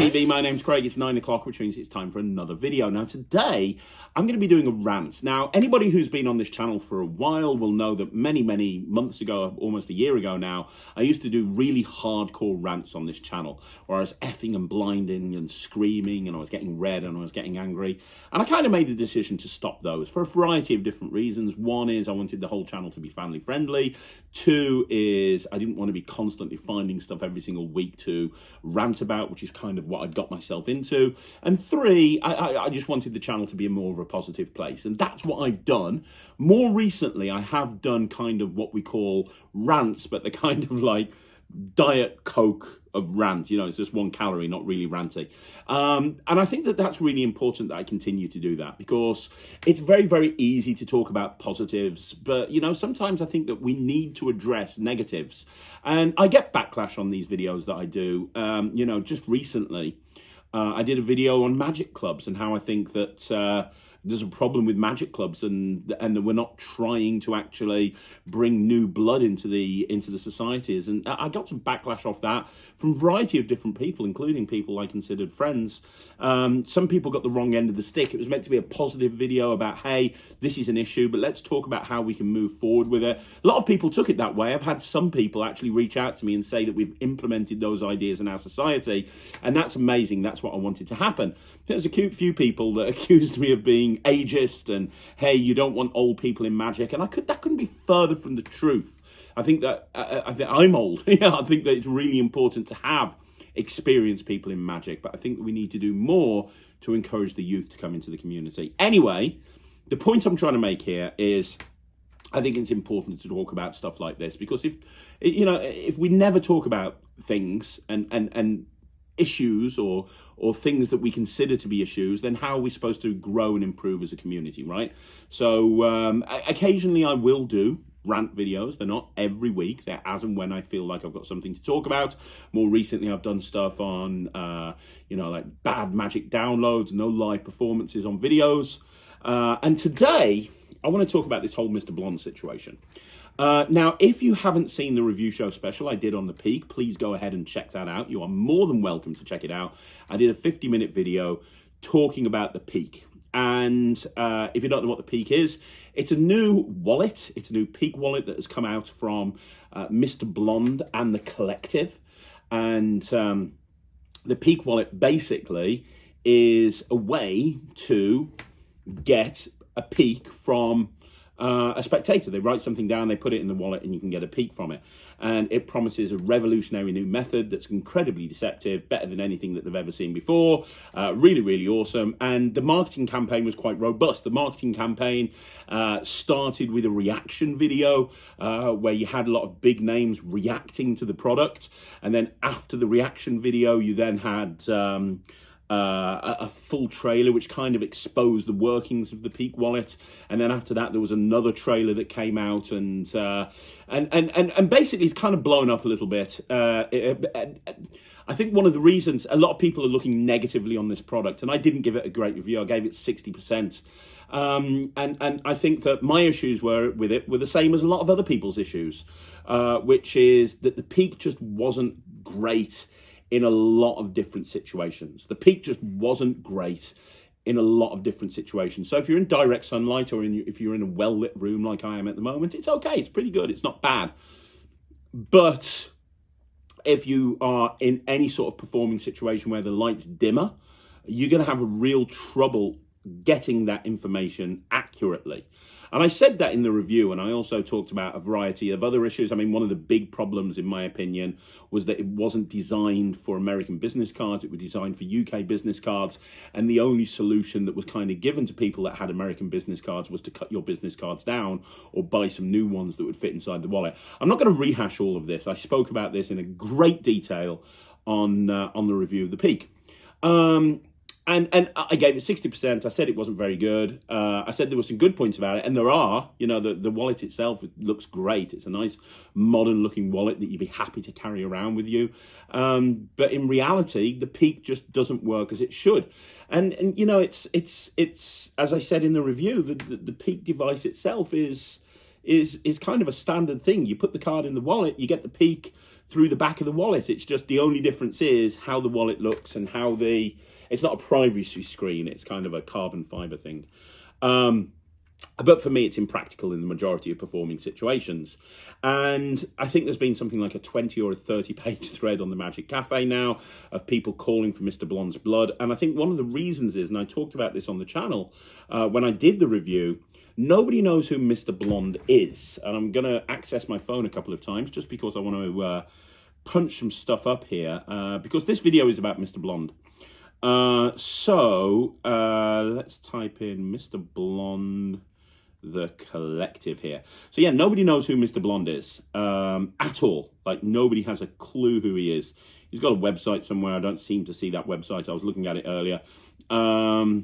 TV, my name's Craig, it's 9 o'clock, which means it's time for another video. Now today, I'm going to be doing a rant. Now, anybody who's been on this channel for a while will know that many months ago, almost a year ago now, I used to do really hardcore rants on this channel, where I was effing and blinding and screaming, and I was getting red and I was getting angry. And I kind of made the decision to stop those for a variety of different reasons. One is I wanted the whole channel to be family friendly. Two is I didn't want to be constantly finding stuff every single week to rant about, which is kind of what I'd got myself into. And three, I just wanted the channel to be more of a positive place. And that's what I've done. More recently, I have done kind of what we call rants, but they're kind of like Diet Coke of rant. You know, it's just 1 calorie, not really ranty. And I think that that's really important that I continue to do that, because it's very easy to talk about positives, but you know, sometimes I think that we need to address negatives. And I get backlash on these videos that I do. You know, just recently I did a video on magic clubs and how I think that there's a problem with magic clubs, and that we're not trying to actually bring new blood into the societies. And I got some backlash off that from a variety of different people, including people I considered friends. Some people got the wrong end of the stick. It was meant to be a positive video about, hey, this is an issue, but let's talk about how we can move forward with it. A lot of people took it that way. I've had some people actually reach out to me and say that we've implemented those ideas in our society, and that's amazing. That's what I wanted to happen. There's a few people that accused me of being ageist and, hey, you don't want old people in magic, and that couldn't be further from the truth. I think that I think I'm old. Yeah, I think that it's really important to have experienced people in magic, but I think that we need to do more to encourage the youth to come into the community. Anyway, the point I'm trying to make here is I think it's important to talk about stuff like this, because if we never talk about things and issues or things that we consider to be issues, then how are we supposed to grow and improve as a community, right? So occasionally I will do rant videos. They're not every week. They're as and when I feel like I've got something to talk about. More recently, I've done stuff on, like bad magic downloads, no live performances on videos. And today, I want to talk about this whole Mr. Blonde situation. Now, if you haven't seen the review show special I did on the Peak, please go ahead and check that out. You are more than welcome to check it out. I did a 50-minute video talking about the Peak. And if you don't know what the Peak is, it's a new wallet. It's a new Peak wallet that has come out from Mr. Blonde and the Collective. And the Peak wallet basically is a way to get a peek from a spectator. They write something down, they put it in the wallet, and you can get a peek from it. And it promises a revolutionary new method that's incredibly deceptive, better than anything that they've ever seen before. Really awesome. And the marketing campaign was quite robust. The marketing campaign started with a reaction video where you had a lot of big names reacting to the product. And then after the reaction video, you then had a full trailer which kind of exposed the workings of the Peak wallet, and then after that there was another trailer that came out, and basically it's kind of blown up a little bit. I think one of the reasons a lot of people are looking negatively on this product, and I didn't give it a great review. I gave it 60%. And I think that my issues were the same as a lot of other people's issues, which is that the Peak just wasn't great in a lot of different situations. The Peak just wasn't great in a lot of different situations. So if you're in direct sunlight, or if you're in a well-lit room like I am at the moment, it's okay, it's pretty good, it's not bad. But if you are in any sort of performing situation where the light's dimmer, you're going to have real trouble getting that information accurately. And I said that in the review, and I also talked about a variety of other issues. I mean, one of the big problems, in my opinion, was that it wasn't designed for American business cards. It was designed for UK business cards. And the only solution that was kind of given to people that had American business cards was to cut your business cards down or buy some new ones that would fit inside the wallet. I'm not going to rehash all of this. I spoke about this in a great detail on the review of the Peak. And I gave it 60%. I said it wasn't very good. I said there were some good points about it, and there are. You know, the wallet itself, it looks great. It's a nice modern-looking wallet that you'd be happy to carry around with you. But in reality, the Peak just doesn't work as it should. And you know, it's as I said in the review, the Peak device itself is is kind of a standard thing. You put the card in the wallet, you get the peek through the back of the wallet. It's just the only difference is how the wallet looks and how it's not a privacy screen, it's kind of a carbon fiber thing. But for me, it's impractical in the majority of performing situations. And I think there's been something like a 20 or a 30-page thread on the Magic Cafe now of people calling for Mr. Blonde's blood. And I think one of the reasons is, and I talked about this on the channel when I did the review, nobody knows who Mr. Blonde is. And I'm going to access my phone a couple of times just because I want to punch some stuff up here because this video is about Mr. Blonde. Let's type in Mr. Blonde, the collective here. So yeah, nobody knows who Mr. Blonde is at all. Like, nobody has a clue who he is. He's got a website somewhere. I don't seem to see that website. I was looking at it earlier. I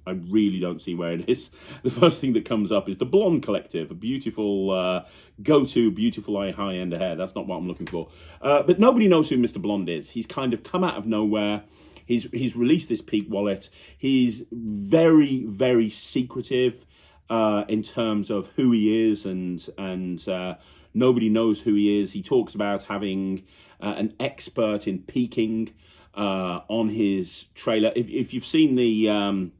really don't see where it is. The first thing that comes up is the Blonde Collective, a beautiful go-to, beautiful high-end hair. That's not what I'm looking for. But nobody knows who Mr. Blonde is. He's kind of come out of nowhere. He's released this Peak wallet. He's very, very secretive in terms of who he is, and nobody knows who he is. He talks about having an expert in peaking on his trailer. If you've seen the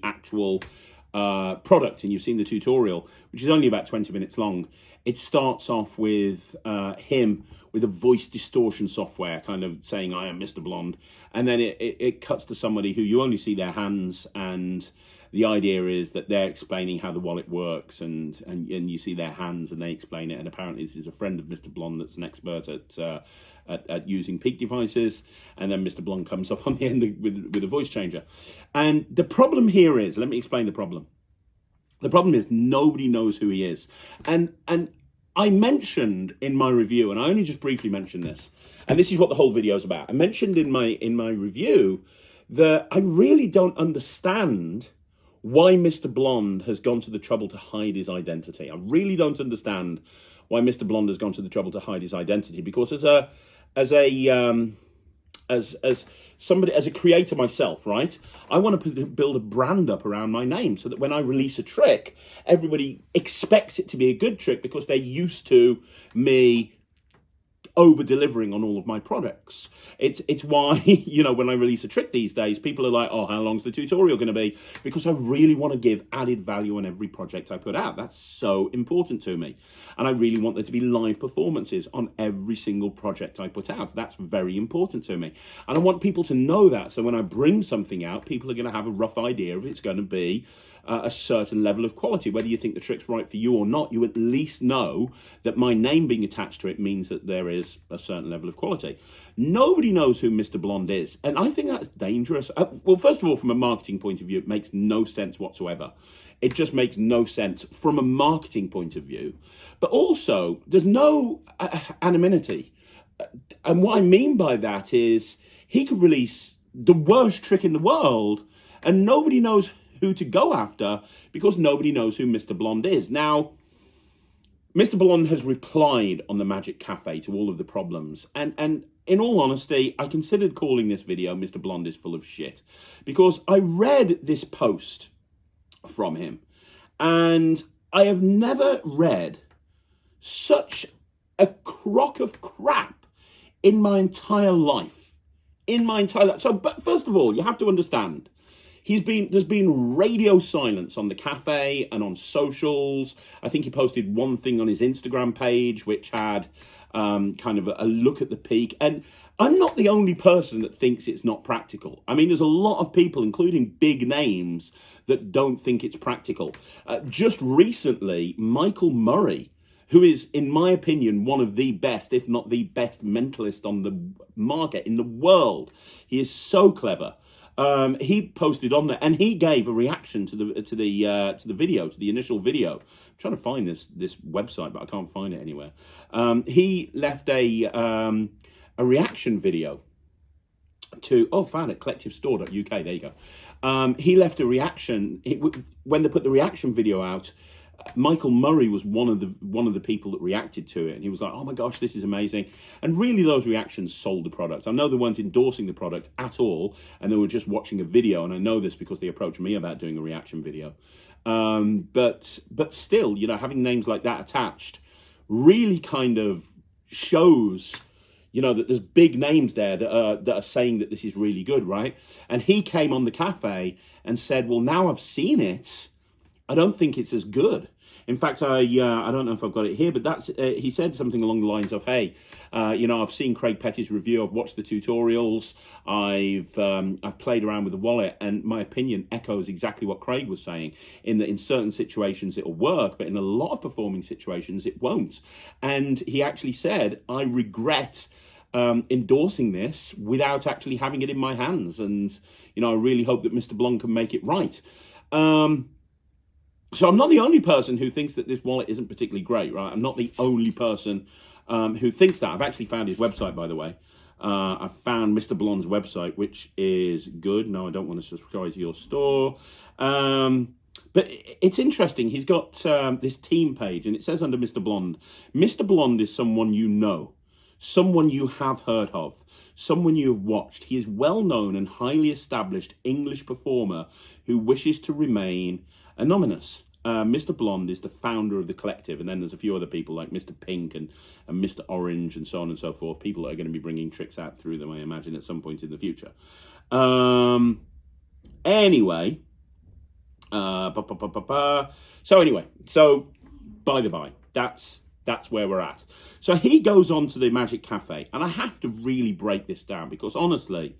actual product and you've seen the tutorial, which is only about 20 minutes long, it starts off with him with a voice distortion software kind of saying, "I am Mr. Blonde," and then it cuts to somebody who you only see their hands, and the idea is that they're explaining how the wallet works, and you see their hands and they explain it, and apparently this is a friend of Mr. Blonde that's an expert at using peak devices, and then Mr. Blonde comes up on the end with a voice changer. And the problem here is, let me explain the problem. The problem is nobody knows who he is. And I mentioned in my review, and I only just briefly mentioned this, and this is what the whole video is about. I mentioned in my review that I really don't understand why Mr. Blonde has gone to the trouble to hide his identity. I really don't understand why Mr. Blonde has gone to the trouble to hide his identity, because as a creator myself, right, I want to build a brand up around my name so that when I release a trick, everybody expects it to be a good trick because they're used to me over-delivering on all of my products. It's why, you know, when I release a trick these days, people are like, "Oh, how long's the tutorial going to be?" Because I really want to give added value on every project I put out. That's so important to me. And I really want there to be live performances on every single project I put out. That's very important to me. And I want people to know that. So when I bring something out, people are going to have a rough idea if it's going to be a certain level of quality. Whether you think the trick's right for you or not, you at least know that my name being attached to it means that there is a certain level of quality. Nobody knows who Mr. Blonde is, and I think that's dangerous. Well, first of all, from a marketing point of view, it makes no sense whatsoever. It just makes no sense from a marketing point of view. But also, there's no anonymity. And what I mean by that is he could release the worst trick in the world and nobody knows who to go after because nobody knows who Mr. Blonde is. Now, Mr. Blonde has replied on the Magic Cafe to all of the problems. And in all honesty, I considered calling this video Mr. Blonde is full of shit, because I read this post from him and I have never read such a crock of crap in my entire life. So, but first of all, you have to understand, there's been radio silence on the cafe and on socials. I think he posted one thing on his Instagram page, which had kind of a look at the peak. And I'm not the only person that thinks it's not practical. I mean, there's a lot of people, including big names, that don't think it's practical. Just recently, Michael Murray, who is, in my opinion, one of the best, if not the best mentalist on the market in the world. He is so clever. He posted on there, and he gave a reaction to the video, to the initial video. I'm trying to find this website, but I can't find it anywhere. He left a reaction video to, found it, collectivestore.uk. There you go. He left a reaction when they put the reaction video out. Michael Murray was one of the people that reacted to it, and he was like, "Oh my gosh, this is amazing." And really, those reactions sold the product. I know they weren't endorsing the product at all, and they were just watching a video, and I know this because they approached me about doing a reaction video. But still, you know, having names like that attached really kind of shows, you know, that there's big names there that are saying that this is really good, right? And he came on the cafe and said, well, now I've seen it, I don't think it's as good. In fact, I don't know if I've got it here, but that's he said something along the lines of, "Hey, you know, I've seen Craig Petty's review. I've watched the tutorials. I've played around with the wallet, and my opinion echoes exactly what Craig was saying. In that, in certain situations it'll work, but in a lot of performing situations it won't." And he actually said, "I regret endorsing this without actually having it in my hands, and you know, I really hope that Mr. Blonde can make it right." So I'm not the only person who thinks that this wallet isn't particularly great, right? I'm not the only person who thinks that. I've actually found his website, by the way. I've found Mr. Blonde's website, which is good. No, I don't want to subscribe to your store. But it's interesting. He's got this team page, and it says under Mr. Blonde is someone you know, someone you have heard of, someone you have watched. He is well-known and highly established English performer who wishes to remain anonymous. Mr. Blonde is the founder of the collective, and then there's a few other people like Mr. Pink and Mr. Orange and so on and so forth, people that are going to be bringing tricks out through them, I imagine, at some point in the future. Anyway, so by the by, that's where we're at. So he goes on to the Magic Cafe, and I have to really break this down because honestly,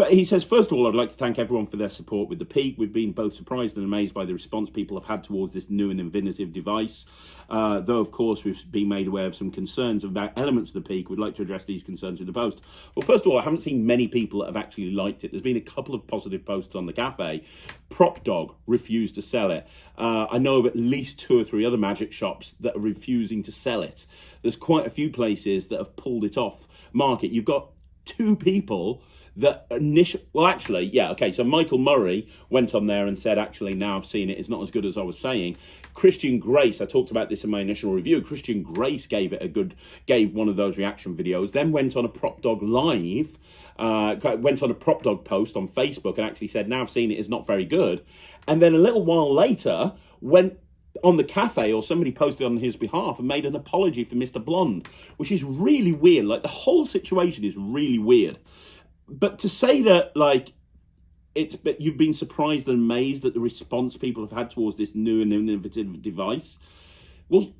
he says, first of all, I'd like to thank everyone for their support with the Peak. We've been both surprised and amazed by the response people have had towards this new and innovative device. Though, of course, we've been made aware of some concerns about elements of the Peak. We'd like to address these concerns in the post. Well, first of all, I haven't seen many people that have actually liked it. There's been a couple of positive posts on the cafe. Prop Dog refused to sell it. I know of at least 2 or 3 other magic shops that are refusing to sell it. There's quite a few places that have pulled it off market. You've got 2 people that so Michael Murray went on there and said, actually, now I've seen it, it's not as good as I was saying. Christian Grace, I talked about this in my initial review, Christian Grace gave one of those reaction videos, then went on a Prop Dog live, went on a Prop Dog post on Facebook and actually said, now I've seen it, it's not very good. And then a little while later went on the cafe, or somebody posted on his behalf and made an apology for Mr. Blonde, which is really weird. Like, the whole situation is really weird. But to say that, like, but you've been surprised and amazed at the response people have had towards this new and innovative device. Well,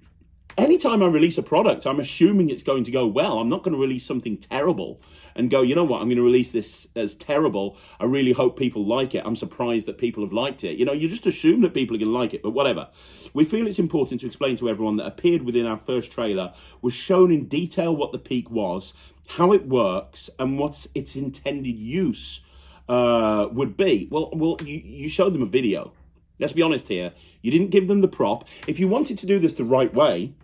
anytime I release a product, I'm assuming it's going to go well. I'm not going to release something terrible and go, you know what, I'm going to release this as terrible. I really hope people like it. I'm surprised that people have liked it. You know, you just assume that people are going to like it, but whatever. We feel it's important to explain to everyone that appeared within our first trailer was shown in detail what the Peak was, how it works, and what its intended use would be. Well, you showed them a video. Let's be honest here. You didn't give them the prop. If you wanted to do this the right way,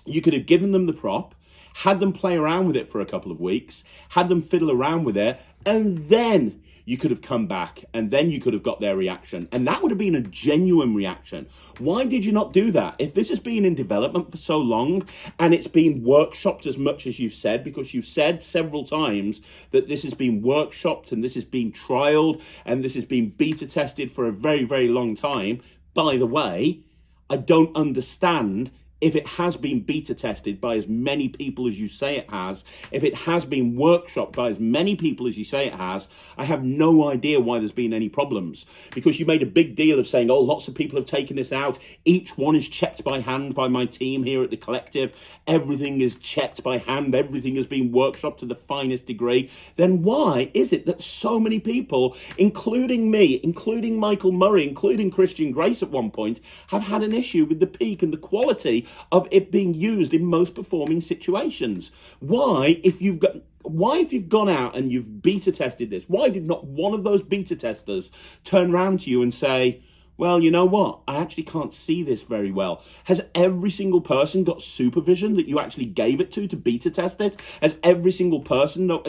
you could have given them the prop, had them play around with it for a couple of weeks, had them fiddle around with it, and then you could have come back, and then you could have got their reaction. And that would have been a genuine reaction. Why did you not do that? If this has been in development for so long, and it's been workshopped as much as you've said, because you've said several times that this has been workshopped, and this has been trialed, and this has been beta tested for a very, very long time. By the way, I don't understand if it has been beta tested by as many people as you say it has, if it has been workshopped by as many people as you say it has, I have no idea why there's been any problems. Because you made a big deal of saying, oh, lots of people have taken this out. Each one is checked by hand by my team here at the collective. Everything is checked by hand. Everything has been workshopped to the finest degree. Then why is it that so many people, including me, including Michael Murray, including Christian Grace at one point, have had an issue with the Peak and the quality of it being used in most performing situations? Why, if you've gone out and you've beta tested this, why did not one of those beta testers turn around to you and say, well, you know what, I actually can't see this very well? Has every single person got supervision that you actually gave it to beta test it? Has every single person? No,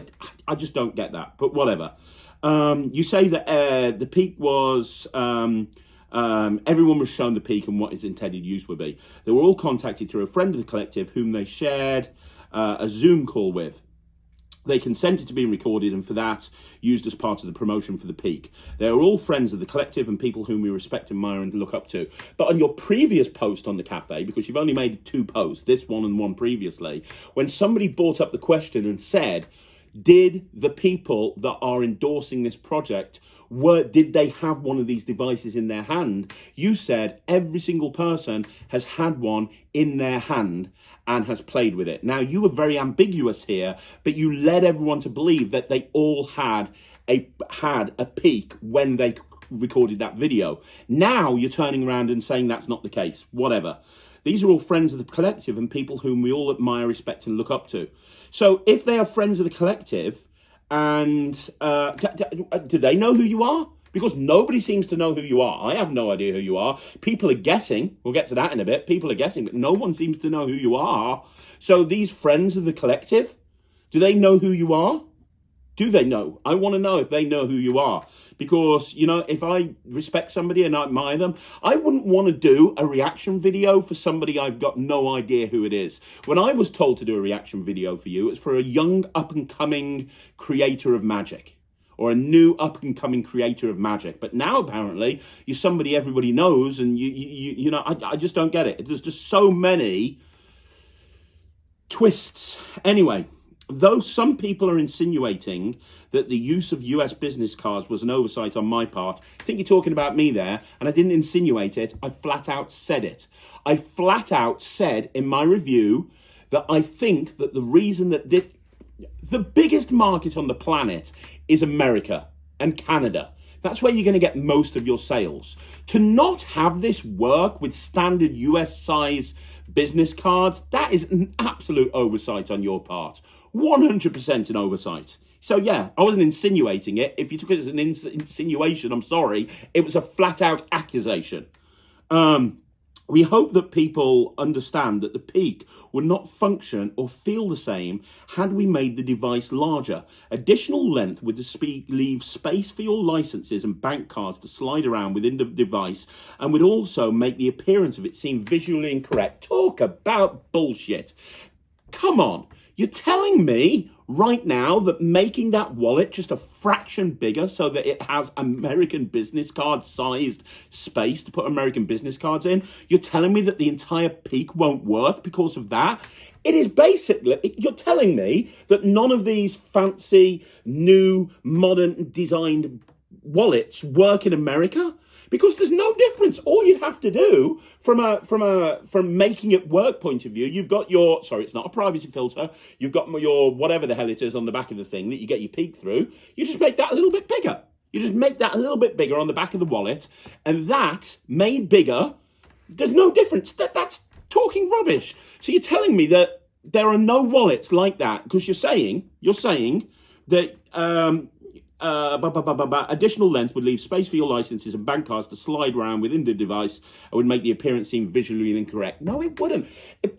I just don't get that, but whatever. You say that the Peak was... everyone was shown the Peak and what its intended use would be. They were all contacted through a friend of the collective whom they shared a Zoom call with. They consented to being recorded and for that used as part of the promotion for the Peak. They are all friends of the collective and people whom we respect, admire and look up to. But on your previous post on the cafe, because you've only made 2 posts, this one and one previously, when somebody brought up the question and said, did the people that are endorsing this project, did they have one of these devices in their hand? You said every single person has had one in their hand and has played with it. Now, you were very ambiguous here, but you led everyone to believe that they all had a Peak when they recorded that video. Now you're turning around and saying that's not the case. Whatever. These are all friends of the collective and people whom we all admire, respect and look up to. So if they are friends of the collective, and do they know who you are? Because nobody seems to know who you are. I have no idea who you are. People are guessing. We'll get to that in a bit. People are guessing, but no one seems to know who you are. So these friends of the collective, do they know who you are? Do they know? I want to know if they know who you are. Because, you know, if I respect somebody and I admire them, I wouldn't want to do a reaction video for somebody I've got no idea who it is. When I was told to do a reaction video for you, it's for a young up-and-coming creator of magic. Or a new up-and-coming creator of magic. But now, apparently, you're somebody everybody knows, and you know, I just don't get it. There's just so many twists. Anyway, though some people are insinuating that the use of US business cards was an oversight on my part, I think you're talking about me there, and I didn't insinuate it, I flat out said it. I flat out said in my review that I think that the reason that the biggest market on the planet is America and Canada. That's where you're going to get most of your sales. To not have this work with standard US size business cards, that is an absolute oversight on your part. 100% an oversight. So yeah, I wasn't insinuating it. If you took it as an insinuation, I'm sorry. It was a flat out accusation. We hope that people understand that the Peak would not function or feel the same had we made the device larger. Additional length would leave space for your licenses and bank cards to slide around within the device and would also make the appearance of it seem visually incorrect. Talk about bullshit. Come on. You're telling me right now that making that wallet just a fraction bigger so that it has American business card sized space to put American business cards in, you're telling me that the entire Peak won't work because of that? It is basically, you're telling me that none of these fancy, new, modern designed wallets work in America? Because there's no difference. All you'd have to do from making it work point of view, you've got your, sorry, it's not a privacy filter. You've got your whatever the hell it is on the back of the thing that you get your Peak through. You just make that a little bit bigger. You just make that a little bit bigger on the back of the wallet. And that made bigger, there's no difference. That's talking rubbish. So you're telling me that there are no wallets like that because you're saying that additional length would leave space for your licenses and bank cards to slide around within the device and would make the appearance seem visually incorrect. No, it wouldn't.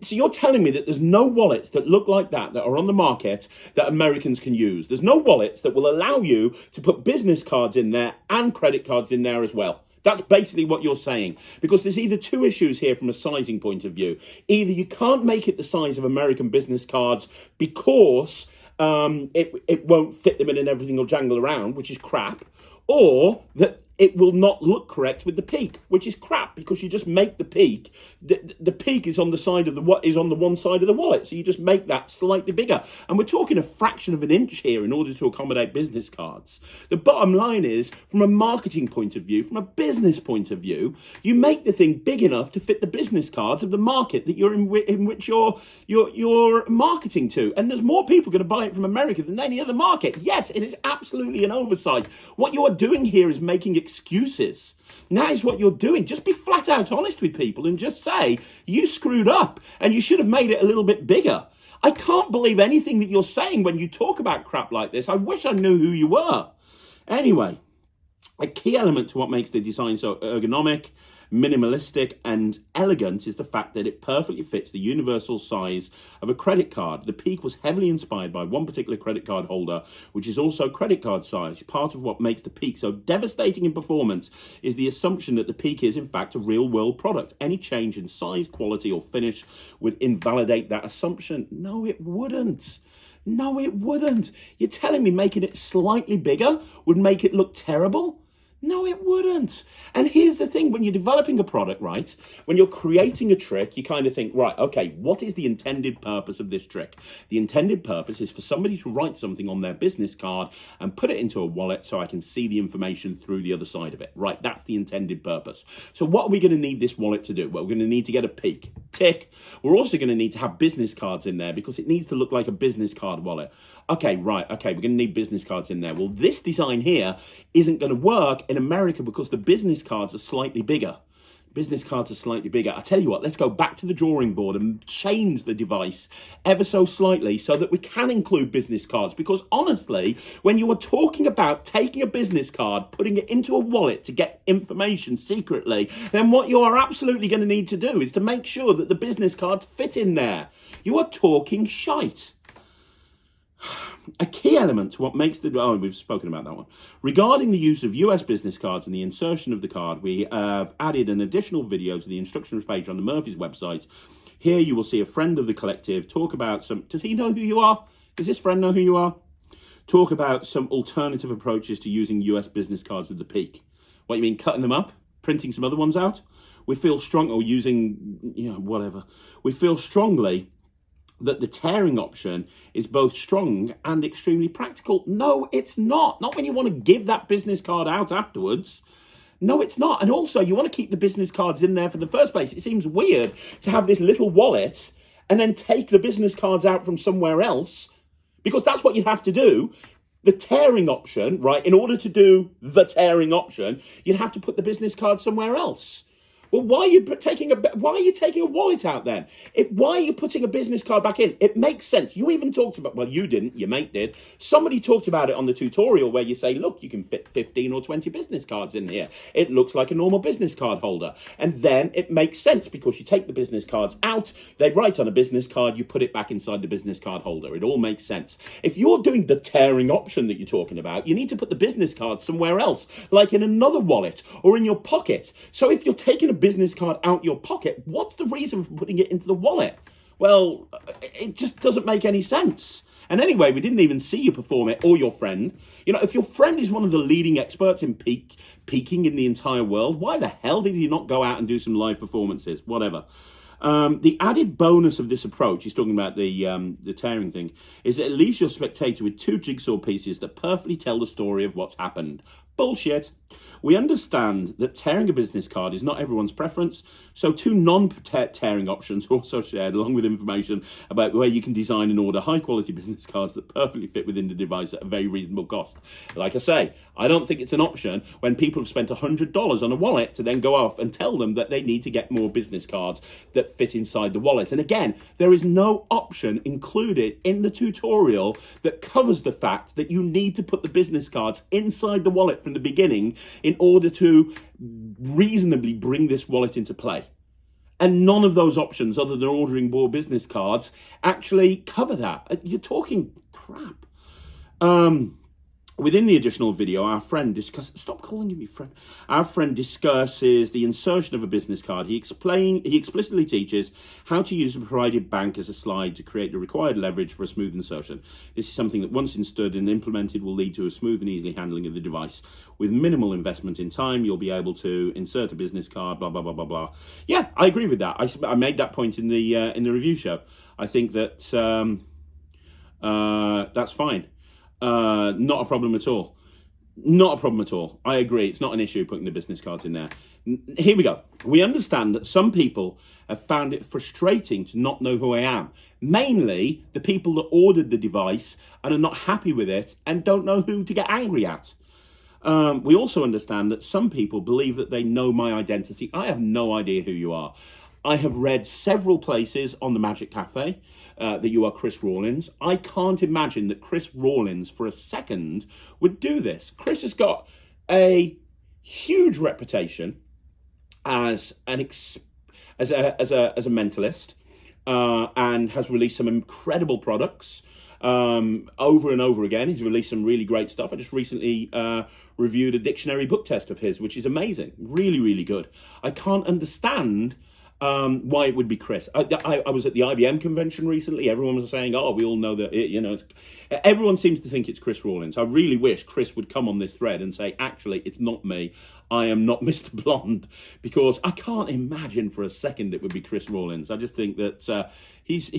So you're telling me that there's no wallets that look like that are on the market that Americans can use. There's no wallets that will allow you to put business cards in there and credit cards in there as well. That's basically what you're saying. Because there's either 2 issues here from a sizing point of view. Either you can't make it the size of American business cards because it won't fit them in and everything will jangle around, which is crap, or that it will not look correct with the Peak, which is crap because you just make the Peak. The Peak is on the side of on the one side of the wallet, so you just make that slightly bigger. And we're talking a fraction of an inch here in order to accommodate business cards. The bottom line is, from a marketing point of view, from a business point of view, you make the thing big enough to fit the business cards of the market that you're in which you're marketing to. And there's more people going to buy it from America than any other market. Yes, it is absolutely an oversight. What you are doing here is making excuses. That is what you're doing. Just be flat out honest with people and just say, you screwed up and you should have made it a little bit bigger. I can't believe anything that you're saying when you talk about crap like this. I wish I knew who you were. Anyway, a key element to what makes the design so ergonomic, minimalistic and elegant is the fact that it perfectly fits the universal size of a credit card. The Peak was heavily inspired by one particular credit card holder, which is also credit card size. Part of what makes the Peak so devastating in performance is the assumption that the Peak is in fact a real world product. Any change in size, quality or finish would invalidate that assumption. No, it wouldn't. No, it wouldn't. You're telling me making it slightly bigger would make it look terrible? No, it wouldn't. And here's the thing, when you're developing a product, right, when you're creating a trick, you kind of think, right, okay, what is the intended purpose of this trick? The intended purpose is for somebody to write something on their business card and put it into a wallet so I can see the information through the other side of it, right? That's the intended purpose. So what are we going to need this wallet to do? Well, we're going to need to get a peak. Tick. We're also going to need to have business cards in there because it needs to look like a business card wallet. Okay, right, okay, we're going to need business cards in there. Well, this design here isn't going to work in America because the business cards are slightly bigger. Business cards are slightly bigger. I tell you what, let's go back to the drawing board and change the device ever so slightly so that we can include business cards. Because honestly, when you are talking about taking a business card, putting it into a wallet to get information secretly, then what you are absolutely going to need to do is to make sure that the business cards fit in there. You are talking shite. A key element to what makes we've spoken about that one. Regarding the use of US business cards and the insertion of the card, we have added an additional video to the instructions page on the Murphy's website. Here you will see a friend of the collective talk about does he know who you are? Does this friend know who you are? Talk about some alternative approaches to using US business cards with the peak. What, you mean cutting them up? Printing some other ones out? We feel strong, or using, whatever. We feel strongly that the tearing option is both strong and extremely practical. No, it's not. Not when you want to give that business card out afterwards. No, it's not. And also, you want to keep the business cards in there for the first place. It seems weird to have this little wallet and then take the business cards out from somewhere else, because that's what you'd have to do. The tearing option, right, in order to do the tearing option, you'd have to put the business card somewhere else. Well, why are you taking a wallet out then? Why are you putting a business card back in? It makes sense. You even talked about, well, you didn't, your mate did. Somebody talked about it on the tutorial where you say, look, you can fit 15 or 20 business cards in here. It looks like a normal business card holder. And then it makes sense because you take the business cards out, they write on a business card, you put it back inside the business card holder. It all makes sense. If you're doing the tearing option that you're talking about, you need to put the business card somewhere else, like in another wallet or in your pocket. So if you're taking a business card out your pocket, what's the reason for putting it into the wallet? Well, it just doesn't make any sense. And anyway, we didn't even see you perform it, or your friend. If your friend is one of the leading experts in peaking in the entire world, why the hell did he not go out and do some live performances? Whatever. The added bonus of this approach, he's talking about the tearing thing, is that it leaves your spectator with two jigsaw pieces that perfectly tell the story of what's happened. Bullshit. We understand that tearing a business card is not everyone's preference, so two non-tearing options are also shared, along with information about where you can design and order high-quality business cards that perfectly fit within the device at a very reasonable cost. Like I say, I don't think it's an option when people have spent $100 on a wallet to then go off and tell them that they need to get more business cards that fit inside the wallet. And again, there is no option included in the tutorial that covers the fact that you need to put the business cards inside the wallet from the beginning in order to reasonably bring this wallet into play. And none of those options, other than ordering more business cards, actually cover that. You're talking crap. Within the additional video, our friend stop calling me friend. Our friend discusses the insertion of a business card. He explicitly teaches how to use a provided bank as a slide to create the required leverage for a smooth insertion. This is something that once installed and implemented will lead to a smooth and easy handling of the device. With minimal investment in time, you'll be able to insert a business card, blah, blah, blah, blah, blah. Yeah, I agree with that. I made that point in the review show. I think that that's fine. Not a problem at all. Not a problem at all. I agree. It's not an issue putting the business cards in there. Here we go. We understand that some people have found it frustrating to not know who I am. Mainly the people that ordered the device and are not happy with it and don't know who to get angry at. We also understand that some people believe that they know my identity. I have no idea who you are. I have read several places on the Magic Cafe that you are Chris Rawlins. I can't imagine that Chris Rawlins for a second would do this. Chris has got a huge reputation as a mentalist and has released some incredible products over and over again. He's released some really great stuff. I just recently reviewed a dictionary book test of his, which is amazing. Really, really good. I can't understand why it would be Chris. I was at the IBM convention recently. Everyone was saying, oh, we all know that, everyone seems to think it's Chris Rawlins. I really wish Chris would come on this thread and say, actually, it's not me. I am not Mr. Blonde, because I can't imagine for a second it would be Chris Rawlins. I just think that his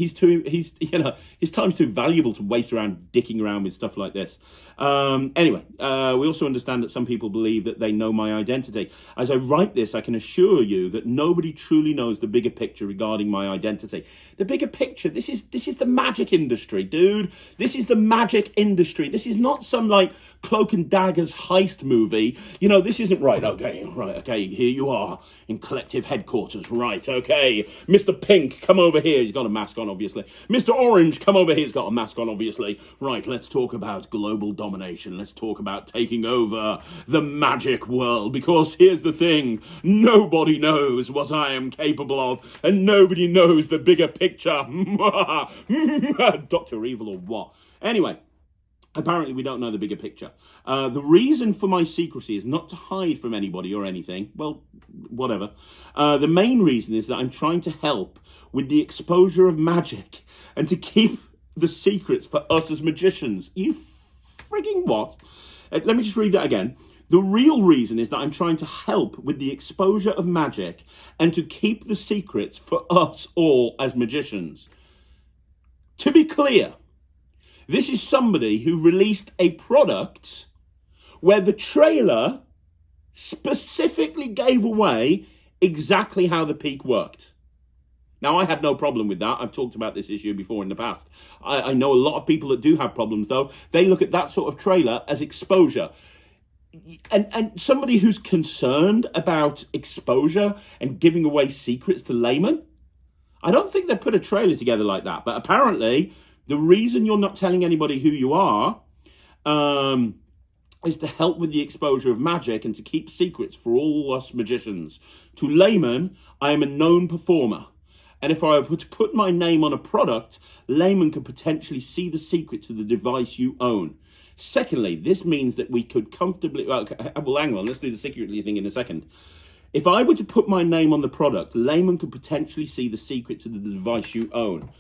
time's too valuable to waste around dicking around with stuff like this. Anyway, we also understand that some people believe that they know my identity. As I write this, I can assure you that nobody truly knows the bigger picture regarding my identity. The bigger picture, this is the magic industry, dude. This is the magic industry. This is not some like Cloak and Daggers heist movie. This isn't right. Okay, here you are in collective headquarters. Right, okay. Mr. Pink, come over here. He's got a mask on, obviously. Mr. Orange, come over here. He's got a mask on, obviously. Right, let's talk about global domination. Let's talk about taking over the magic world. Because here's the thing. Nobody knows what I am capable of. And nobody knows the bigger picture. Dr. Evil or what? Anyway. Apparently, we don't know the bigger picture. The reason for my secrecy is not to hide from anybody or anything. Well, whatever. The main reason is that I'm trying to help with the exposure of magic and to keep the secrets for us as magicians. You frigging what? Let me just read that again. The real reason is that I'm trying to help with the exposure of magic and to keep the secrets for us all as magicians. To be clear, this is somebody who released a product where the trailer specifically gave away exactly how the peak worked. Now, I had no problem with that. I've talked about this issue before in the past. I know a lot of people that do have problems, though. They look at that sort of trailer as exposure. And somebody who's concerned about exposure and giving away secrets to laymen, I don't think they put a trailer together like that. But apparently, the reason you're not telling anybody who you are is to help with the exposure of magic and to keep secrets for all us magicians. To laymen, I am a known performer. And if I were to put my name on a product, laymen could potentially see the secrets of the device you own. Secondly, this means that we could comfortably... Well, hang on, let's do the secretly thing in a second. If I were to put my name on the product, laymen could potentially see the secrets of the device you own.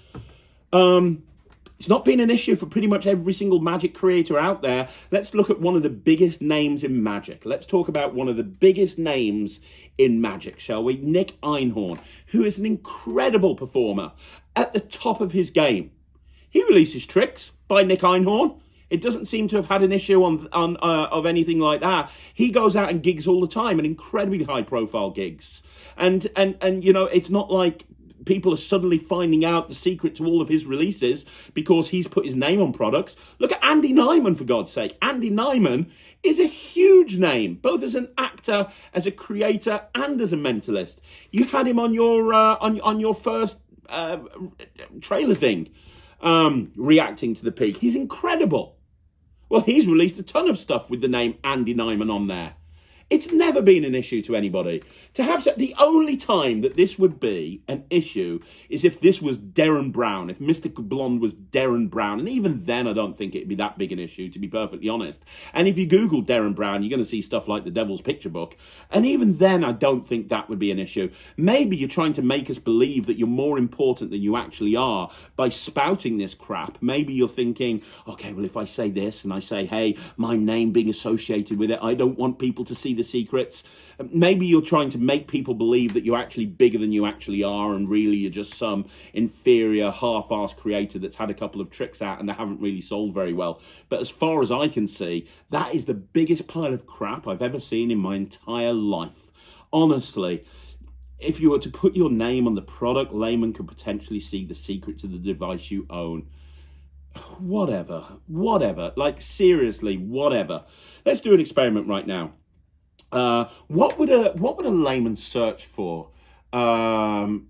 It's not been an issue for pretty much every single magic creator out there. Let's look at one of the biggest names in magic. Let's talk about one of the biggest names in magic, shall we? Nick Einhorn, who is an incredible performer at the top of his game. He releases tricks by Nick Einhorn. It doesn't seem to have had an issue of anything like that. He goes out and gigs all the time, and incredibly high-profile gigs. And it's not like people are suddenly finding out the secret to all of his releases because he's put his name on products. Look at Andy Nyman, for God's sake. Andy Nyman is a huge name, both as an actor, as a creator, and as a mentalist. You had him on your first trailer thing, reacting to the peak. He's incredible. Well, he's released a ton of stuff with the name Andy Nyman on there. It's never been an issue to anybody. The only time that this would be an issue is if this was Darren Brown, if Mr. Blonde was Darren Brown. And even then, I don't think it'd be that big an issue, to be perfectly honest. And if you Google Darren Brown, you're going to see stuff like the Devil's Picture Book. And even then, I don't think that would be an issue. Maybe you're trying to make us believe that you're more important than you actually are by spouting this crap. Maybe you're thinking, okay, well, if I say this and I say, hey, my name being associated with it, I don't want people to see the secrets. Maybe you're trying to make people believe that you're actually bigger than you actually are, and really you're just some inferior half-assed creator that's had a couple of tricks out and they haven't really sold very well. But as far as I can see, that is the biggest pile of crap I've ever seen in my entire life. Honestly, if you were to put your name on the product, laymen could potentially see the secrets of the device you own. Whatever. Like, seriously, whatever. Let's do an experiment right now. What would a layman search for? How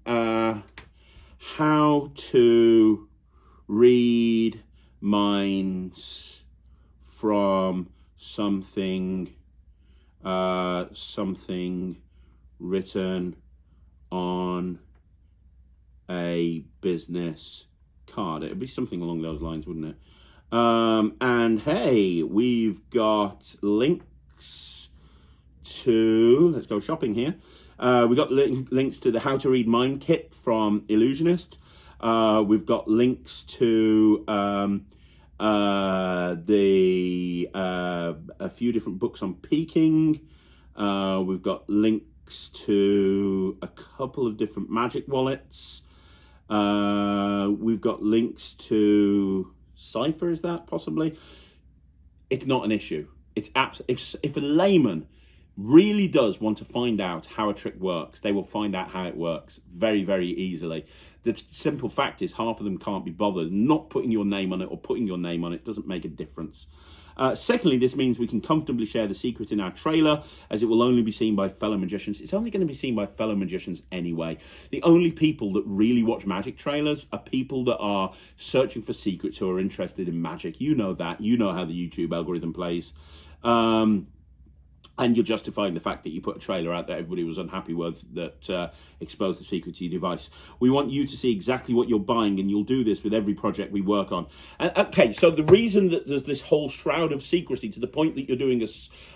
to read minds from something written on a business card. It'd be something along those lines, wouldn't it? And hey, we've got links to, let's go shopping here. We've got links to the How to Read Mind kit from Illusionist. We've got links to a few different books on peaking. We've got links to a couple of different magic wallets. We've got links to Cypher, is that possibly? It's not an issue. It's if a layman really does want to find out how a trick works, they will find out how it works very, very easily. The simple fact is half of them can't be bothered. Not putting your name on it or putting your name on it doesn't make a difference. Secondly, this means we can comfortably share the secret in our trailer, as it will only be seen by fellow magicians. It's only going to be seen by fellow magicians anyway. The only people that really watch magic trailers are people that are searching for secrets who are interested in magic. You know that. You know how the YouTube algorithm plays. And you're justifying the fact that you put a trailer out that everybody was unhappy with that exposed the secret to your device. We want you to see exactly what you're buying, and you'll do this with every project we work on. And okay, so the reason that there's this whole shroud of secrecy to the point that you're doing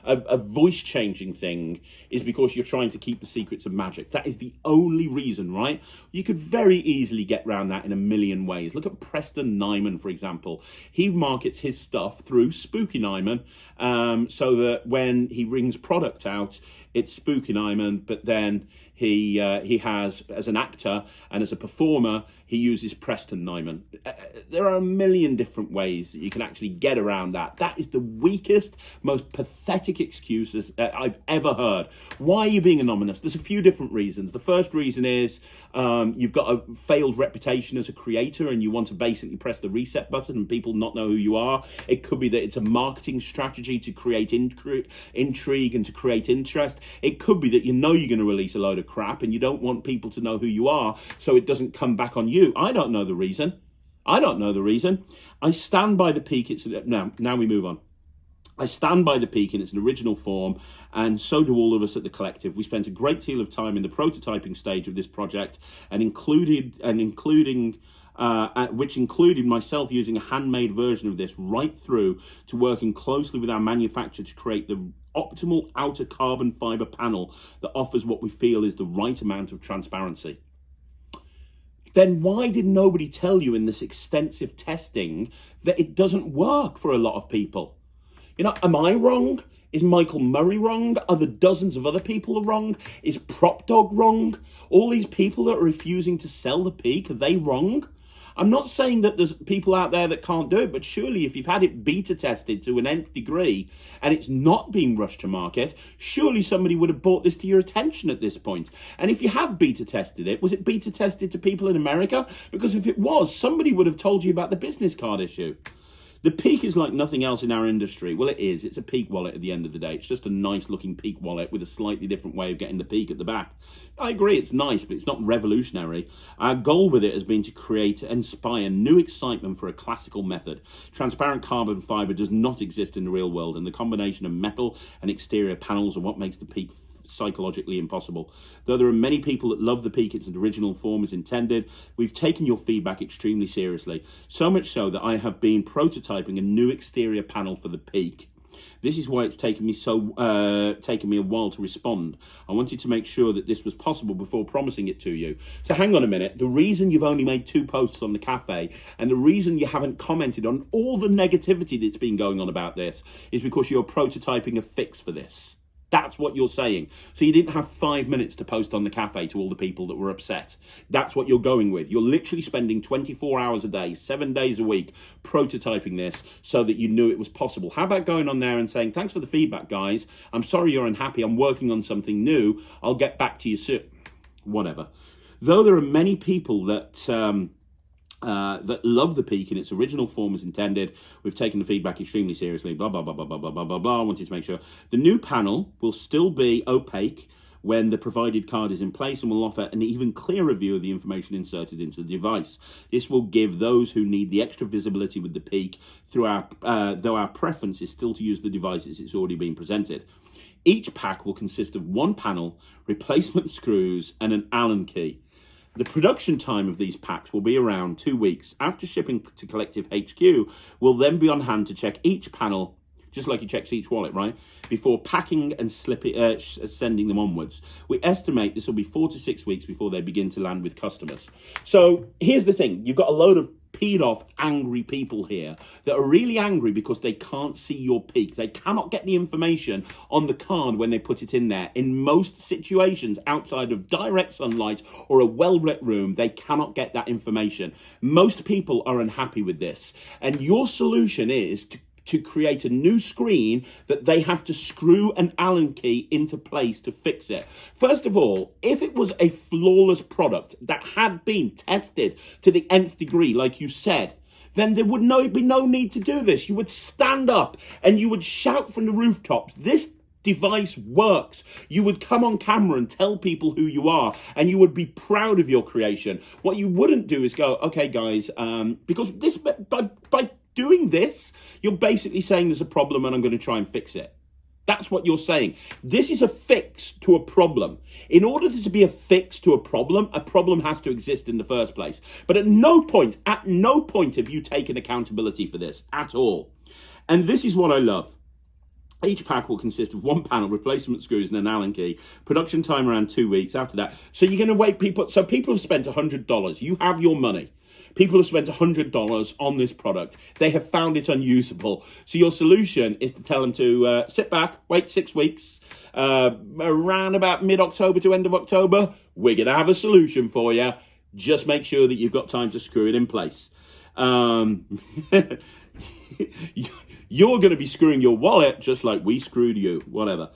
a voice-changing thing is because you're trying to keep the secrets of magic. That is the only reason, right? You could very easily get around that in a million ways. Look at Preston Nyman, for example. He markets his stuff through Spooky Nyman, so that when he rings product out, it's Spooky Nyman, but then he has, as an actor and as a performer, he uses Preston Nyman. There are a million different ways that you can actually get around that. That is the weakest, most pathetic excuses I've ever heard. Why are you being anonymous? There's a few different reasons. The first reason is you've got a failed reputation as a creator and you want to basically press the reset button and people not know who you are. It could be that it's a marketing strategy to create intrigue and to create interest. It could be that you know you're going to release a load of crap and you don't want people to know who you are so it doesn't come back on you. I don't know the reason. I stand by the peak. Now we move on. I stand by the peak in its original form, and so do all of us at the collective. We spent a great deal of time in the prototyping stage of this project, which included myself using a handmade version of this right through to working closely with our manufacturer to create the optimal outer carbon fiber panel that offers what we feel is the right amount of transparency. Then why did nobody tell you in this extensive testing that it doesn't work for a lot of people? You know, am I wrong? Is Michael Murray wrong? Are the dozens of other people wrong? Is Prop Dog wrong? All these people that are refusing to sell the peak, are they wrong? I'm not saying that there's people out there that can't do it, but surely if you've had it beta tested to an nth degree and it's not being rushed to market, surely somebody would have brought this to your attention at this point. And if you have beta tested it, was it beta tested to people in America? Because if it was, somebody would have told you about the business card issue. The peak is like nothing else in our industry. Well, it is. It's a peak wallet at the end of the day. It's just a nice looking peak wallet with a slightly different way of getting the peak at the back. I agree, it's nice, but it's not revolutionary. Our goal with it has been to create and inspire new excitement for a classical method. Transparent carbon fiber does not exist in the real world, and the combination of metal and exterior panels are what makes the peak psychologically impossible. Though there are many people that love the peak its original form as intended, we've taken your feedback extremely seriously. So much so that I have been prototyping a new exterior panel for the peak. This is why it's taken me a while to respond. I wanted to make sure that this was possible before promising it to you. So hang on a minute. The reason you've only made 2 posts on the cafe and the reason you haven't commented on all the negativity that's been going on about this is because you're prototyping a fix for this. That's what you're saying. So you didn't have 5 minutes to post on the cafe to all the people that were upset. That's what you're going with. You're literally spending 24 hours a day, 7 days a week, prototyping this so that you knew it was possible. How about going on there and saying, thanks for the feedback, guys. I'm sorry you're unhappy. I'm working on something new. I'll get back to you soon. Whatever. Though there are many people that love the peak in its original form as intended. We've taken the feedback extremely seriously, blah, blah, blah, blah, blah, blah, blah, blah, blah. I wanted to make sure. The new panel will still be opaque when the provided card is in place and will offer an even clearer view of the information inserted into the device. This will give those who need the extra visibility with the peak, though our preference is still to use the device as it's already been presented. Each pack will consist of 1 panel, replacement screws, and an Allen key. The production time of these packs will be around 2 weeks. After shipping to Collective HQ, we'll then be on hand to check each panel just like he checks each wallet, right? Before packing and sending them onwards. We estimate this will be 4 to 6 weeks before they begin to land with customers. So here's the thing. You've got a load of peed off, angry people here that are really angry because they can't see your peak. They cannot get the information on the card when they put it in there. In most situations, outside of direct sunlight or a well-lit room, they cannot get that information. Most people are unhappy with this. And your solution is to create a new screen that they have to screw an Allen key into place to fix it. First of all, if it was a flawless product that had been tested to the nth degree, like you said, then there would be no need to do this. You would stand up and you would shout from the rooftops, this device works. You would come on camera and tell people who you are, and you would be proud of your creation. What you wouldn't do is go, okay, guys, because this by doing this, you're basically saying there's a problem and I'm going to try and fix it. That's what you're saying. This is a fix to a problem. In order to be a fix to a problem has to exist in the first place. But at no point have you taken accountability for this at all. And this is what I love. Each pack will consist of 1 panel, replacement screws and an Allen key. Production time around 2 weeks after that. So you're going to wait people. So people have spent $100. You have your money. People have spent $100 on this product. They have found it unusable. So your solution is to tell them to sit back, wait 6 weeks, around about mid-October to end of October. We're going to have a solution for you. Just make sure that you've got time to screw it in place. You're going to be screwing your wallet just like we screwed you, whatever.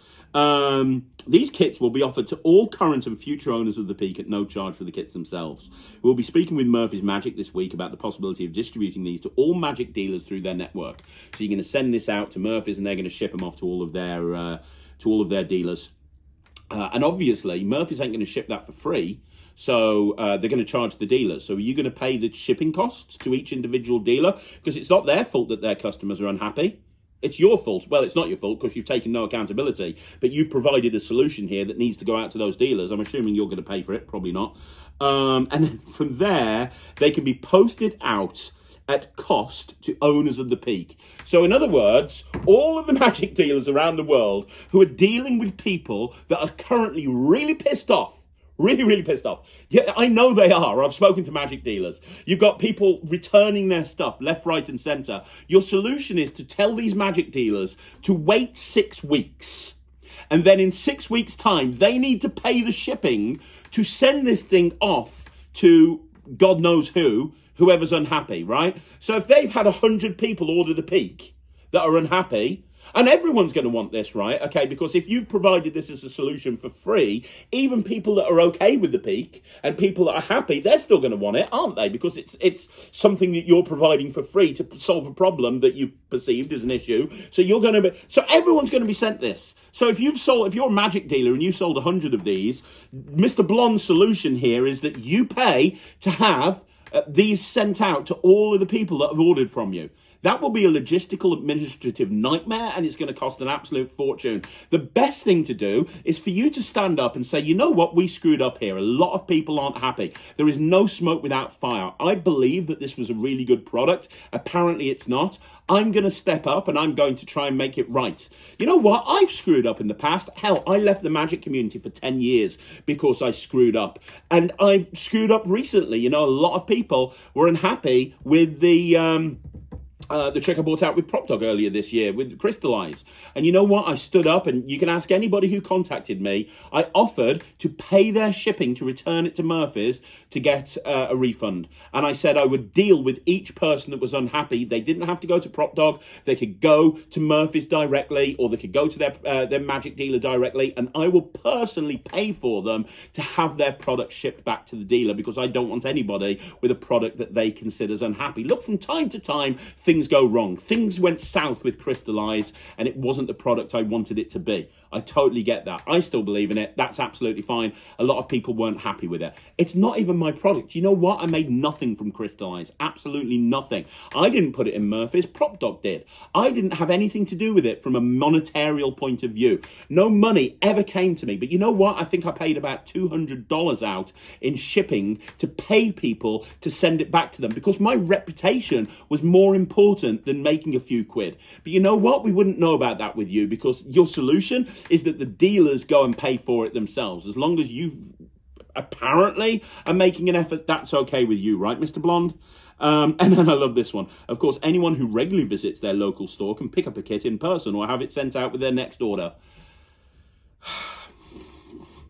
These kits will be offered to all current and future owners of the Peak at no charge for the kits themselves. We'll be speaking with Murphy's Magic this week about the possibility of distributing these to all Magic dealers through their network. So you're going to send this out to Murphy's and they're going to ship them off to all of their dealers. And obviously, Murphy's ain't going to ship that for free. So they're going to charge the dealers. So are you going to pay the shipping costs to each individual dealer? Because it's not their fault that their customers are unhappy. It's your fault. Well, it's not your fault because you've taken no accountability, but you've provided a solution here that needs to go out to those dealers. I'm assuming you're going to pay for it. Probably not. And then from there, they can be posted out at cost to owners of the Peak. So in other words, all of the Magic dealers around the world who are dealing with people that are currently really pissed off, really pissed off. Yeah, I know they are. I've spoken to Magic dealers. You've got people returning their stuff left, right, and center. Your solution is to tell these Magic dealers to wait 6 weeks. And then in 6 weeks' time, they need to pay the shipping to send this thing off to God knows whoever's unhappy, right? So if they've had 100 people order the Peak that are unhappy, and everyone's going to want this, right? Okay, because if you've provided this as a solution for free, even people that are okay with the Peak and people that are happy, they're still going to want it, aren't they? Because it's something that you're providing for free to solve a problem that you've perceived as an issue. So everyone's going to be sent this. So if you're a Magic dealer and you've sold 100 of these, Mr. Blonde's solution here is that you pay to have these sent out to all of the people that have ordered from you. That will be a logistical administrative nightmare and it's going to cost an absolute fortune. The best thing to do is for you to stand up and say, you know what, we screwed up here. A lot of people aren't happy. There is no smoke without fire. I believe that this was a really good product. Apparently it's not. I'm going to step up and I'm going to try and make it right. You know what? I've screwed up in the past. Hell, I left the Magic community for 10 years because I screwed up. And I've screwed up recently. You know, a lot of people were unhappy with the trick I bought out with Prop Dog earlier this year with Crystallize. And you know what? I stood up and you can ask anybody who contacted me. I offered to pay their shipping to return it to Murphy's to get a refund. And I said I would deal with each person that was unhappy. They didn't have to go to Prop Dog. They could go to Murphy's directly or they could go to their Magic dealer directly. And I will personally pay for them to have their product shipped back to the dealer because I don't want anybody with a product that they consider as unhappy. Look, from time to time, things go wrong. Things went south with Crystallize and it wasn't the product I wanted it to be. I totally get that. I still believe in it. That's absolutely fine. A lot of people weren't happy with it. It's not even my product. You know what? I made nothing from Crystallize. Absolutely nothing. I didn't put it in Murphy's. PropDoc did. I didn't have anything to do with it from a monetarial point of view. No money ever came to me. But you know what? I think I paid about $200 out in shipping to pay people to send it back to them because my reputation was more important than making a few quid. But you know what? We wouldn't know about that with you because your solution is that the dealers go and pay for it themselves. As long as you apparently are making an effort, that's okay with you, right, Mr. Blonde? And then I love this one. Of course, anyone who regularly visits their local store can pick up a kit in person or have it sent out with their next order.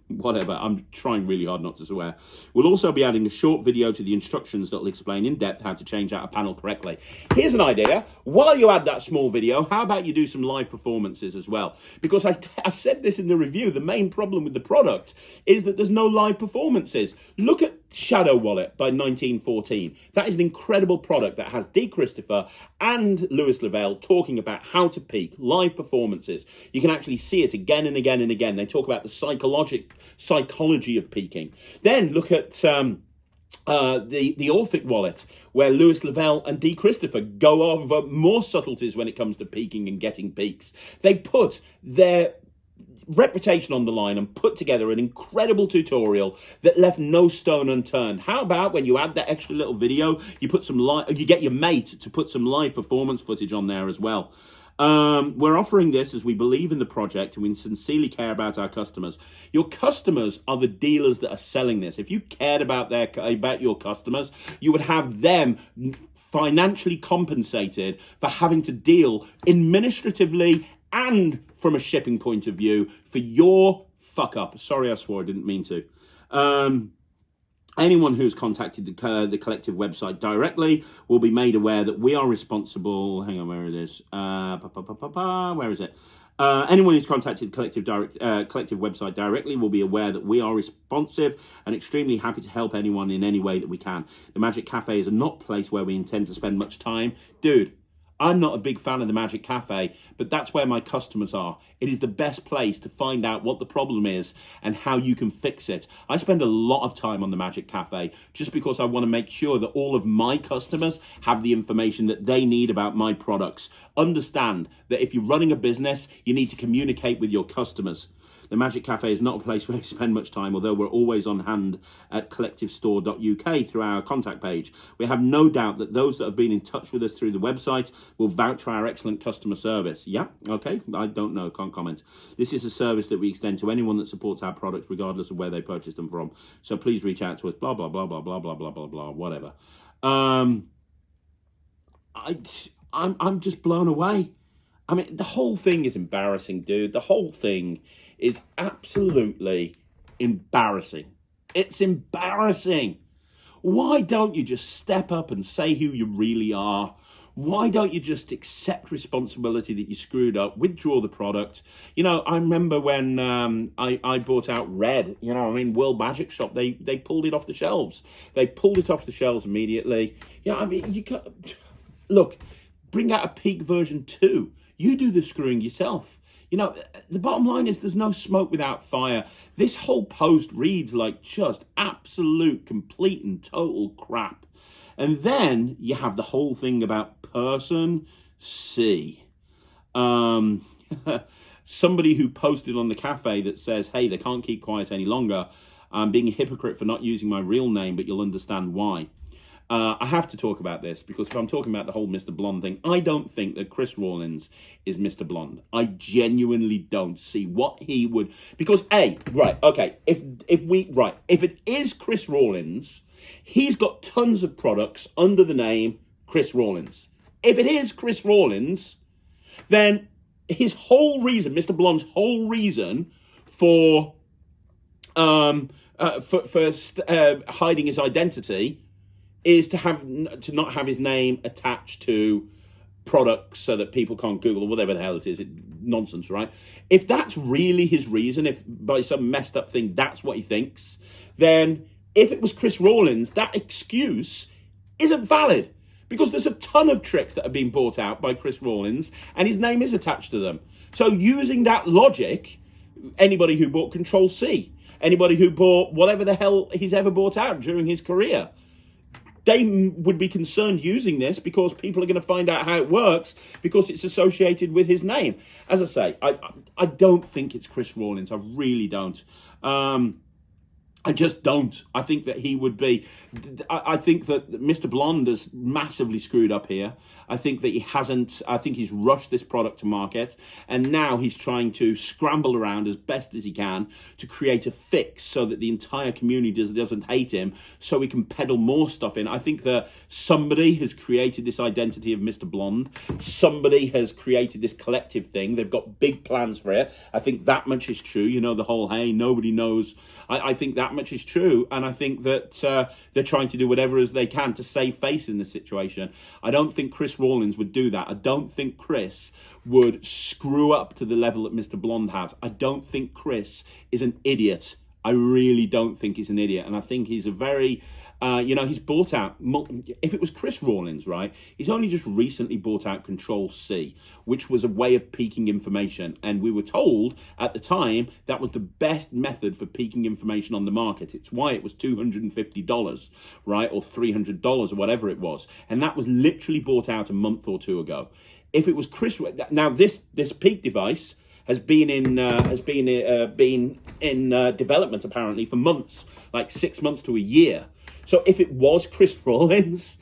Whatever, I'm trying really hard not to swear. We'll also be adding a short video to the instructions that will explain in depth how to change out a panel correctly. Here's an idea. While you add that small video, how about you do some live performances as well? Because I said this in the review, the main problem with the product is that there's no live performances. Look at Shadow Wallet by 1914. That is an incredible product that has D. Christopher and Louis Lavelle talking about how to peak, live performances. You can actually see it again and again and again. They talk about the psychology of peaking. Then look at the Orphic wallet, where Louis Lavelle and D. Christopher go over more subtleties when it comes to peaking and getting peaks. They put their reputation on the line and put together an incredible tutorial that left no stone unturned. How about when you add that extra little video, you put some you get your mate to put some live performance footage on there as well. We're offering this as we believe in the project and we sincerely care about our customers. Your customers are the dealers that are selling this. If you cared about your customers, you would have them financially compensated for having to deal administratively and from a shipping point of view for your fuck up. Sorry, I swore, I didn't mean to. Anyone who's contacted the collective website directly will be made aware that we are responsible. Hang on, where it is? Where is it? Anyone who's contacted collective website directly will be aware that we are responsive and extremely happy to help anyone in any way that we can. The Magic Cafe is not a place where we intend to spend much time. Dude, I'm not a big fan of the Magic Cafe, but that's where my customers are. It is the best place to find out what the problem is and how you can fix it. I spend a lot of time on the Magic Cafe just because I want to make sure that all of my customers have the information that they need about my products. Understand that if you're running a business, you need to communicate with your customers. The Magic Cafe is not a place where we spend much time, although we're always on hand at collectivestore.uk through our contact page. We have no doubt that those that have been in touch with us through the website will vouch for our excellent customer service. Yeah, okay, I don't know, can't comment. This is a service that we extend to anyone that supports our products, regardless of where they purchase them from. So please reach out to us, blah, blah, blah, blah, blah, blah, blah, blah, blah, whatever. I'm just blown away. I mean, the whole thing is embarrassing, dude. The whole thing is absolutely embarrassing. It's embarrassing. Why don't you just step up and say who you really are? Why don't you just accept responsibility that you screwed up, withdraw the product? You know, I remember when I bought out Red, you know, I mean, World Magic Shop, they pulled it off the shelves. They pulled it off the shelves immediately. Yeah, I mean, you got, look, bring out a peak version 2. You do the screwing yourself. You know, the bottom line is there's no smoke without fire. This whole post reads like just absolute, complete and total crap. And then you have the whole thing about person C. Somebody who posted on the cafe that says, hey, they can't keep quiet any longer. I'm being a hypocrite for not using my real name, but you'll understand why. I have to talk about this because if I'm talking about the whole Mr. Blonde thing, I don't think that Chris Rawlins is Mr. Blonde. I genuinely don't see what he would, because if it is Chris Rawlins, he's got tons of products under the name Chris Rawlins. If it is Chris Rawlins, then his whole reason, Mr. Blonde's whole reason for hiding his identity is to not have his name attached to products so that people can't Google or whatever the hell it is. Nonsense, right? If that's really his reason, if by some messed up thing that's what he thinks, then if it was Chris Rawlins, that excuse isn't valid because there's a ton of tricks that have been bought out by Chris Rawlins and his name is attached to them. So using that logic, anybody who bought Control C, anybody who bought whatever the hell he's ever bought out during his career. They would be concerned using this because people are going to find out how it works because it's associated with his name. As I say, I don't think it's Chris Rawlins. I really don't. I just don't. I think that he would be... I think that Mr. Blonde has massively screwed up here. I think that he hasn't... I think he's rushed this product to market, and now he's trying to scramble around as best as he can to create a fix so that the entire community doesn't hate him, so he can peddle more stuff in. I think that somebody has created this identity of Mr. Blonde. Somebody has created this collective thing. They've got big plans for it. I think that much is true. You know, the whole, hey, nobody knows... I think that much is true, and I think that they're trying to do whatever as they can to save face in this situation. I don't think Chris Rawlins would do that. I don't think Chris would screw up to the level that Mr. Blonde has. I don't think Chris is an idiot. I really don't think he's an idiot, and I think he's a very... he's bought out... If it was Chris Rawlins, right, he's only just recently bought out Control C, which was a way of peaking information. And we were told at the time that was the best method for peaking information on the market. It's why it was $250, right, or $300 or whatever it was. And that was literally bought out a month or two ago. If it was Chris... Now, this peak device has been in development, apparently, for months, like 6 months to a year. So if it was Chris Rawlins,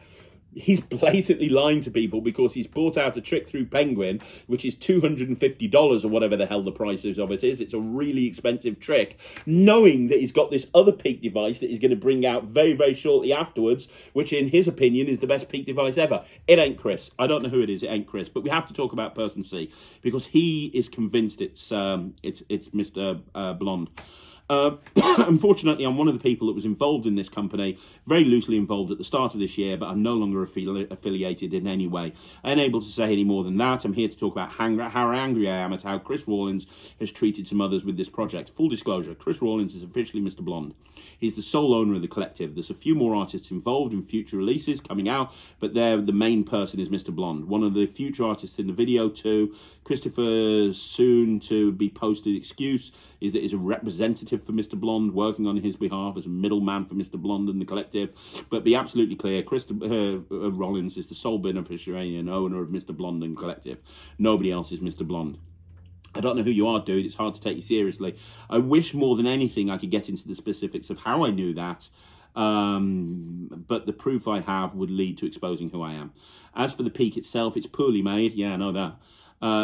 he's blatantly lying to people because he's bought out a trick through Penguin, which is $250 or whatever the hell the price of it is. It's a really expensive trick, knowing that he's got this other peak device that he's going to bring out very, very shortly afterwards, which in his opinion is the best peak device ever. It ain't Chris. I don't know who it is. It ain't Chris. But we have to talk about person C because he is convinced it's Mr. Blonde. Unfortunately, I'm one of the people that was involved in this company, very loosely involved at the start of this year, but I'm no longer affiliated in any way. Unable to say any more than that. I'm here to talk about how angry I am at how Chris Rawlins has treated some others with this project. Full disclosure, Chris Rawlins is officially Mr. Blonde. He's the sole owner of the collective. There's a few more artists involved in future releases coming out, but the main person is Mr. Blonde. One of the future artists in the video too, Christopher's soon-to-be posted excuse is that he's a representative for Mr. Blonde, working on his behalf as a middleman for Mr. Blonde and the collective. But be absolutely clear, Christopher Rawlins is the sole beneficiary and owner of Mr. Blonde and collective. Nobody else is Mr. Blonde. I don't know who you are, dude. It's hard to take you seriously. I wish more than anything I could get into the specifics of how I knew that. But the proof I have would lead to exposing who I am. As for the peak itself, it's poorly made. Yeah, I know that.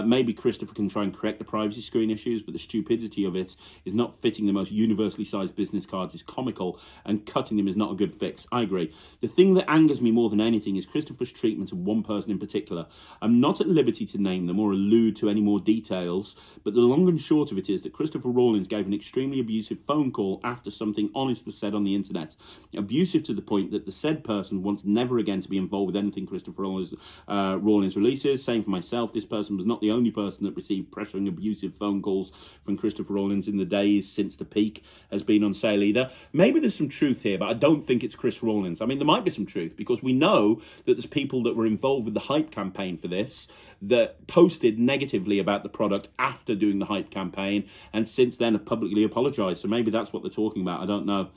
Maybe Christopher can try and correct the privacy screen issues, but the stupidity of it is not fitting the most universally sized business cards is comical, and cutting them is not a good fix. I agree. The thing that angers me more than anything is Christopher's treatment of one person in particular. I'm not at liberty to name them or allude to any more details, but the long and short of it is that Christopher Rawlins gave an extremely abusive phone call after something honest was said on the internet. Abusive to the point that the said person wants never again to be involved with anything Christopher Rawlins releases. Same for myself. This person was not the only person that received pressuring abusive phone calls from Christopher Rawlins in the days since the peak has been on sale either. Maybe there's some truth here, but I don't think it's Chris Rawlins. I mean, there might be some truth because we know that there's people that were involved with the hype campaign for this that posted negatively about the product after doing the hype campaign and since then have publicly apologized. So maybe that's what they're talking about. I don't know.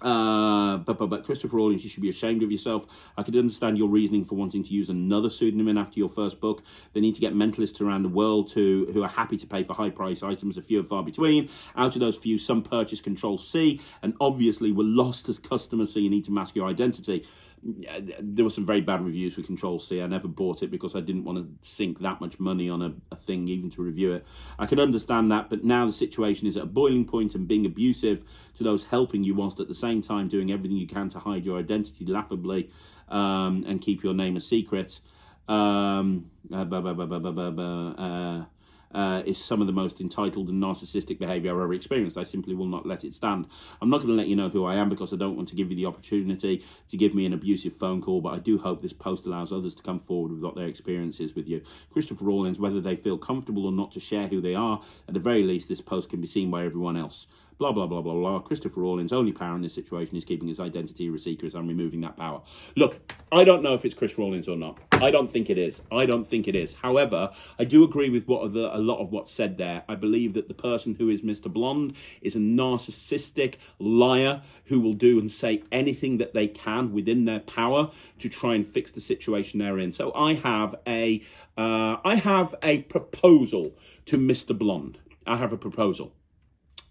But Christopher Rawlins, you should be ashamed of yourself. I could understand your reasoning for wanting to use another pseudonym after your first book. They need to get mentalists around the world who are happy to pay for high price items, a few and far between. Out of those few, some purchase Control C and obviously were lost as customers, so you need to mask your identity. There were some very bad reviews for Control C. I never bought it because I didn't want to sink that much money on a thing even to review it. I can understand that, but now the situation is at a boiling point, and being abusive to those helping you whilst at the same time doing everything you can to hide your identity laughably and keep your name a secret is some of the most entitled and narcissistic behaviour I've ever experienced. I simply will not let it stand. I'm not going to let you know who I am because I don't want to give you the opportunity to give me an abusive phone call, but I do hope this post allows others to come forward with what their experience is with you. Christopher Rawlins, whether they feel comfortable or not to share who they are, at the very least, this post can be seen by everyone else. blah, blah, blah, blah, blah. Christopher Rawlins' only power in this situation is keeping his identity a secret. I'm removing that power. Look, I don't know if it's Chris Rawlins or not. I don't think it is. I don't think it is. However, I do agree with a lot of what's said there. I believe that the person who is Mr. Blonde is a narcissistic liar who will do and say anything that they can within their power to try and fix the situation they're in. So I have a proposal to Mr. Blonde. I have a proposal.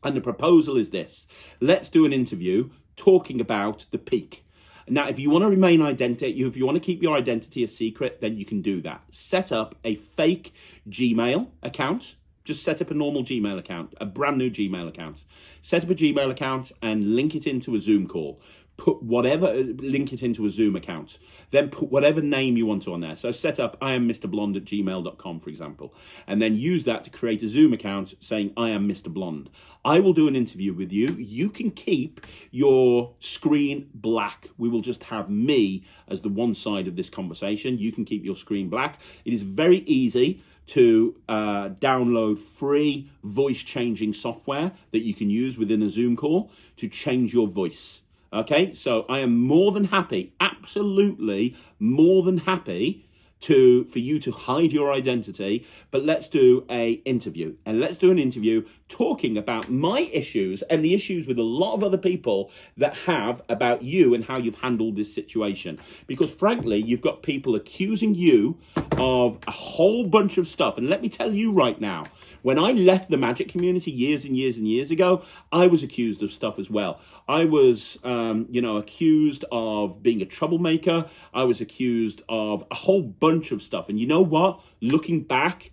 And the proposal is this. Let's do an interview talking about the peak. Now, if you want to remain if you want to keep your identity a secret, then you can do that. Set up a fake Gmail account. Just set up a normal Gmail account, a brand new Gmail account. Set up a Gmail account and link it into a Zoom call. Link it into a Zoom account. Then put whatever name you want on there. So set up I am Mr. Blonde at gmail.com, for example. And then use that to create a Zoom account saying I am Mr. Blonde. I will do an interview with you. You can keep your screen black. We will just have me as the one side of this conversation. You can keep your screen black. It is very easy to download free voice changing software that you can use within a Zoom call to change your voice. Okay, so I am more than happy, absolutely more than happy for you to hide your identity, but let's do an interview. And let's do an interview talking about my issues and the issues with a lot of other people that have about you and how you've handled this situation. Because frankly, you've got people accusing you of a whole bunch of stuff. And let me tell you right now, when I left the magic community years and years and years ago, I was accused of stuff as well. I was, accused of being a troublemaker. I was accused of a whole bunch of stuff. And you know what? Looking back,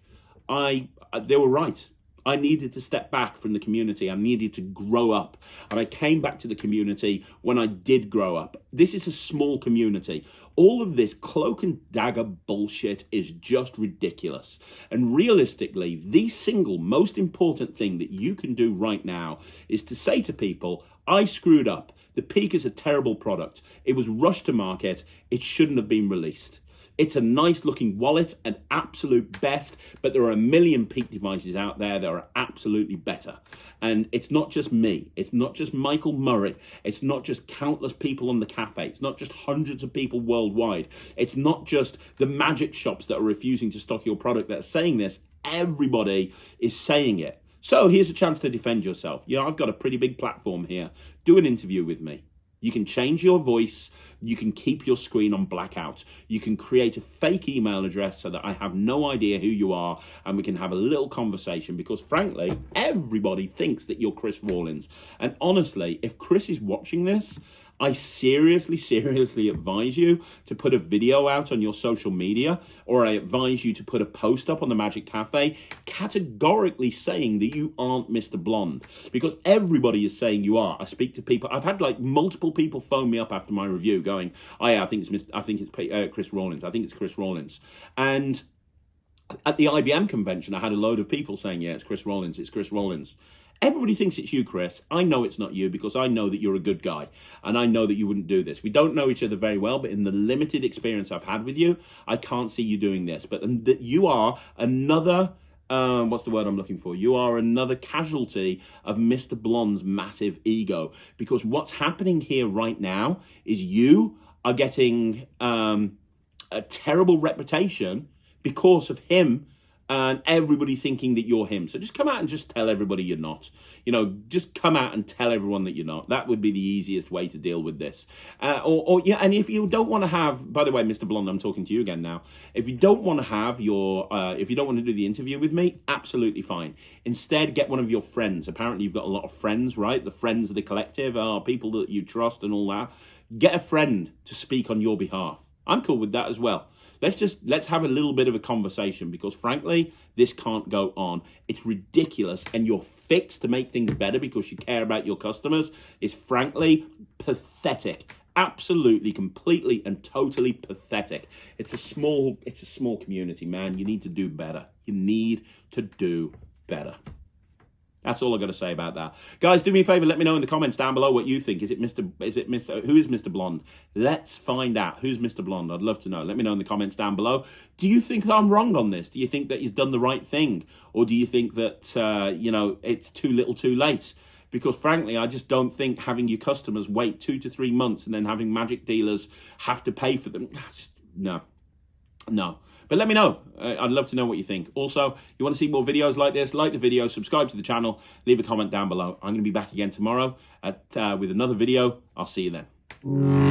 they were right. I needed to step back from the community. I needed to grow up. And I came back to the community when I did grow up. This is a small community. All of this cloak and dagger bullshit is just ridiculous. And realistically, the single most important thing that you can do right now is to say to people, I screwed up. The Peak is a terrible product. It was rushed to market. It shouldn't have been released. It's a nice looking wallet, an absolute best, but there are a million Peak devices out there that are absolutely better. And it's not just me. It's not just Michael Murray. It's not just countless people on the cafe. It's not just hundreds of people worldwide. It's not just the magic shops that are refusing to stock your product that are saying this. Everybody is saying it. So here's a chance to defend yourself. I've got a pretty big platform here. Do an interview with me. You can change your voice. You can keep your screen on blackout. You can create a fake email address so that I have no idea who you are and we can have a little conversation because frankly, everybody thinks that you're Chris Rawlins. And honestly, if Chris is watching this, I seriously advise you to put a video out on your social media, or I advise you to put a post up on the Magic Cafe categorically saying that you aren't Mr. Blonde, because everybody is saying you are. I speak to people. I've had multiple people phone me up after my review going, oh yeah, I think it's Chris Rawlins. I think it's Chris Rawlins. And at the IBM convention, I had a load of people saying, yeah, it's Chris Rawlins. It's Chris Rawlins. Everybody thinks it's you, Chris. I know it's not you because I know that you're a good guy and I know that you wouldn't do this. We don't know each other very well, but in the limited experience I've had with you, I can't see you doing this. But you are another, what's the word I'm looking for? You are another casualty of Mr. Blonde's massive ego, because what's happening here right now is you are getting a terrible reputation because of him and everybody thinking that you're him. So just come out and just tell everybody you're not. Just come out and tell everyone that you're not. That would be the easiest way to deal with this. And if you don't want to have, by the way, Mr. Blonde, I'm talking to you again now. If you don't want to have if you don't want to do the interview with me, absolutely fine. Instead, get one of your friends. Apparently, you've got a lot of friends, right? The friends of the collective are people that you trust and all that. Get a friend to speak on your behalf. I'm cool with that as well. Let's have a little bit of a conversation, because frankly, this can't go on. It's ridiculous, and your fix to make things better because you care about your customers is frankly pathetic. Absolutely, completely and totally pathetic. It's a small community, man. You need to do better. You need to do better. That's all I've got to say about that. Guys, do me a favor, let me know in the comments down below what you think. Who is Mr. Blonde? Let's find out. Who's Mr. Blonde? I'd love to know. Let me know in the comments down below. Do you think that I'm wrong on this? Do you think that he's done the right thing? Or do you think that, it's too little too late? because frankly, I just don't think having your customers wait 2 to 3 months and then having magic dealers have to pay for them, no. But let me know. I'd love to know what you think. Also, you want to see more videos like this, like the video, subscribe to the channel, leave a comment down below. I'm going to be back again tomorrow with another video. I'll see you then.